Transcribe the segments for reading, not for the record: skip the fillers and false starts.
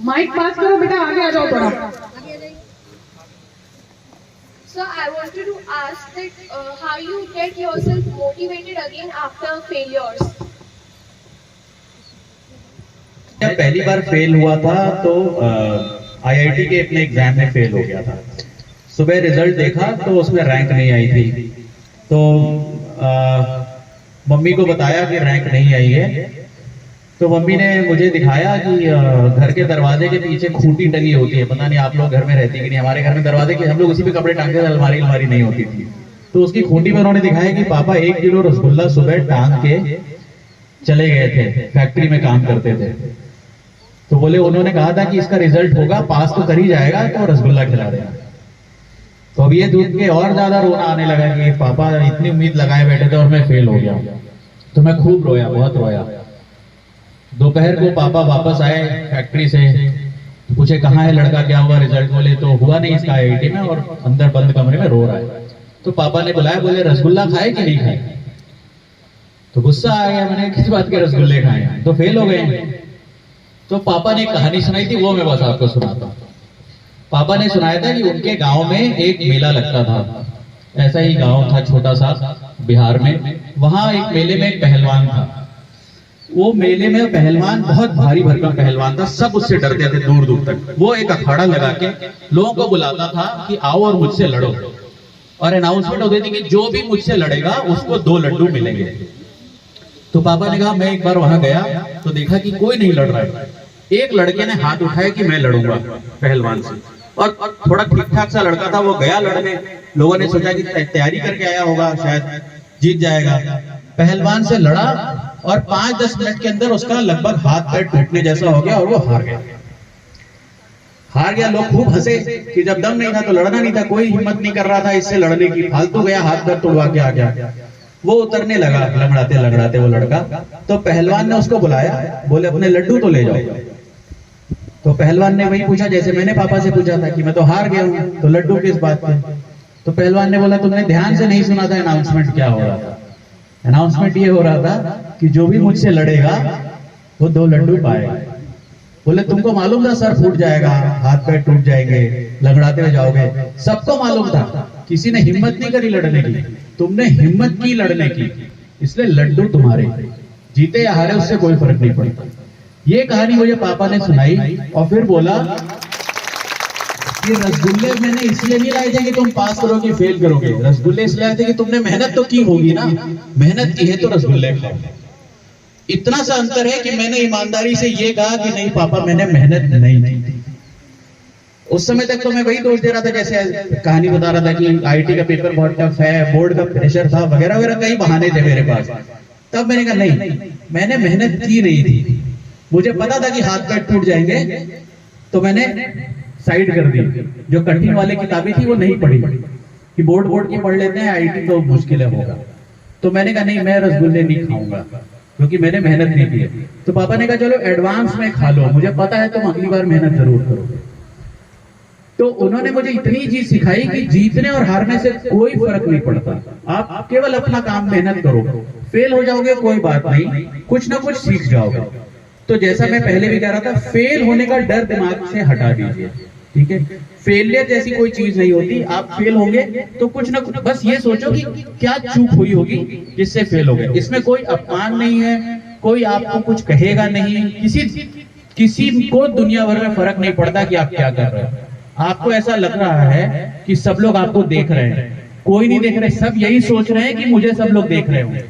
Mic पास करो बेटा, आगे आ जाओ थोड़ा। So I wanted to ask that how you get yourself motivated again after failures. जब पहली बार फेल हुआ था तो आईआईटी के अपने एग्जाम में फेल हो गया था। सुबह रिजल्ट देखा तो उसमें रैंक नहीं आई थी, तो मम्मी को बताया कि रैंक नहीं आई है। तो मम्मी ने मुझे दिखाया कि घर के दरवाजे के पीछे खूंटी टंगी होती है, पता नहीं आप लोग घर में रहती कि नहीं, हमारे घर में दरवाजे के हम लोग उसी पे कपड़े टांगते थे, अलमारी नहीं होती थी। तो उसकी खूंटी में उन्होंने दिखाया कि पापा 1 किलो रसगुल्ला सुबह टांग के चले गए थे, फैक्ट्री में काम करते थे। तो बोले, उन्होंने कहा था कि इसका रिजल्ट होगा, पास तो कर ही जाएगा, तो रसगुल्ला खिला देगा। तो अब ये देख के और ज्यादा रोना आने लगा कि पापा इतनी उम्मीद लगाए बैठे थे और मैं फेल हो गया। तो मैं खूब रोया, बहुत रोया। दोपहर को पापा वापस आए फैक्ट्री से, पूछे कहाँ है लड़का, क्या हुआ रिजल्ट? बोले तो हुआ नहीं इसका आईआईटी में, और अंदर बंद कमरे में रो रहा है। तो पापा ने बुलाया, बोले रसगुल्ला खाए कि नहीं खाए? तो गुस्सा आ गया, मैंने किस बात के रसगुल्ले खाए, तो फेल हो गए। तो पापा ने एक कहानी सुनाई थी, वो मैं बस आपको सुनाता हूँ। पापा ने सुनाया था कि उनके गांव में एक मेला लगता था, ऐसा ही गांव था छोटा सा बिहार में। वहां एक मेले में एक पहलवान था। वो मेले में पहलवान बहुत भारी भरकम पहलवान था, सब उससे डरते थे दूर दूर तक। वो एक अखाड़ा लगा के लोगों को बुलाता था कि आओ और मुझसे लड़ो, और अनाउंसमेंट होती थी कि जो भी मुझसे लड़ेगा उसको 2 लड्डू मिलेंगे। तो पापा ने कहा, मैं एक बार वहां गया तो देखा कि कोई नहीं लड़ रहा है। एक लड़के ने हाथ उठाया कि मैं लड़ूंगा पहलवान से, और थोड़ा ठीक ठाक सा लड़का था, वो गया लड़ने। लोगों ने सोचा कि तैयारी करके आया होगा, शायद जीत जाएगा। पहलवान से लड़ा और 5-10 मिनट के अंदर उसका लगभग हाथ पैर टूटने जैसा हो गया और वो हार गया। लोग खूब हंसे कि जब दम नहीं था तो लड़ना नहीं था, कोई हिम्मत नहीं कर रहा था इससे लड़ने की, फालतू गया, हाथ पैर तोड़वा के आ गया। वो उतरने लगा लंगड़ाते वो लड़का। तो पहलवान ने उसको बुलाया, बोले अपने लड्डू तो ले जाओ। तो पहलवान ने वही पूछा जैसे मैंने पापा से पूछा था कि मैं तो हार गया हूं, तो लड्डू किस बात पे? तो पहलवान ने बोला, तुमने ध्यान से नहीं सुना था अनाउंसमेंट क्या हो रहा था? अनाउंसमेंट ये हो रहा था कि जो भी मुझसे लड़ेगा वो 2 लड्डू पाएगा। बोले, तुमको मालूम था सर फूट जाएगा, हाथ पैर टूट जाएंगे, लंगड़ाते हुए जाओगे, सबको मालूम था, किसी ने हिम्मत नहीं करी लड़ने की, तुमने हिम्मत की लड़ने की, इसलिए लड्डू तुम्हारे, जीते या हारे उससे कोई फर्क नहीं पड़ता। ये कहानी मुझे पापा ने सुनाई और फिर बोला कि रसगुल्ले मैंने इसलिए नहीं लाए थे कि तुम पास करोगे फेल करोगे, रसगुल्ले इसलिए लाए थे कि तुमने मेहनत तो की होगी ना, मेहनत की है तो रसगुल्ले खाओ। इतना सा अंतर है कि मैंने ईमानदारी से ये कहा कि नहीं पापा मैंने मेहनत नहीं की। उस समय तक तो मैं वही दोष दे रहा था, जैसे कहानी बता रहा था कि आईटी का पेपर बहुत टफ है, बोर्ड का प्रेशर था, वगैरह वगैरह, कई बहाने थे मेरे पास। तब मैंने कहा नहीं, मैंने मेहनत की नहीं थी, मुझे पता था कि हाथ पैर टूट जाएंगे, तो मैंने साइड कर दी। जो कठिन वाली किताबें थी वो नहीं पढ़ी कि बोर्ड की पढ़ लेते हैं, आईटी तो मुश्किल होगा। तो मैंने कहा नहीं, मैं रसगुल्ले नहीं खाऊंगा क्योंकि मैंने मेहनत नहीं की है। तो पापा ने कहा चलो एडवांस में खा लो, मुझे पता है तुम अगली बार मेहनत जरूर करोगे। तो उन्होंने मुझे इतनी चीज सिखाई कि जीतने और हारने से कोई फर्क नहीं पड़ता, आप केवल अपना काम मेहनत करो, फेल हो जाओगे कोई बात नहीं, कुछ ना कुछ सीख जाओगे। तो जैसा मैं पहले भी कह रहा था, फेल होने का डर दिमाग से हटा दीजिए, ठीक है? फेलियर जैसी कोई चीज नहीं होती। आप फेल होंगे तो कुछ ना कुछ, बस ये सोचो कि क्या चूक हुई होगी जिससे फेल हो गए। इसमें कोई अपमान नहीं है, कोई आपको कुछ कहेगा नहीं, किसी को दुनिया भर में फर्क नहीं पड़ता कि आप क्या कर रहे हो। आपको ऐसा लग रहा है कि सब लोग आपको देख रहे हैं, कोई नहीं देख रहे, सब यही सोच रहे हैं कि मुझे सब लोग देख रहे होंगे।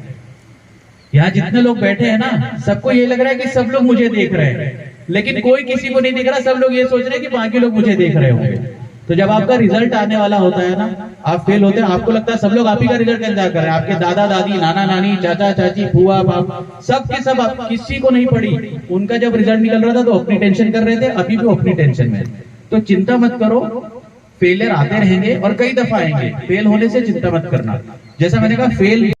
यहाँ जितने लोग बैठे हैं ना, सबको ये लग रहा है कि सब लोग मुझे देख रहे हैं, लेकिन कोई किसी को नहीं देख रहा, सब लोग ये सोच रहे हैं कि बाकी लोग मुझे देख रहे होंगे। तो जब आपका रिजल्ट आने वाला होता है ना, आप फेल होते हैं, आपको लगता है सब लोग आप ही का रिजल्ट का इंतजार कर रहे हैं, आपके दादा दादी, नाना नानी, चाचा चाची, फूआ बाप, सब के सब, आप किसी को नहीं पड़ी। उनका जब रिजल्ट निकल रहा था तो अपनी टेंशन कर रहे थे, अभी भी अपनी टेंशन में। तो चिंता मत करो, फेलियर आते रहेंगे और कई दफा आएंगे, फेल होने से चिंता मत करना। जैसा मैंने कहा, फेल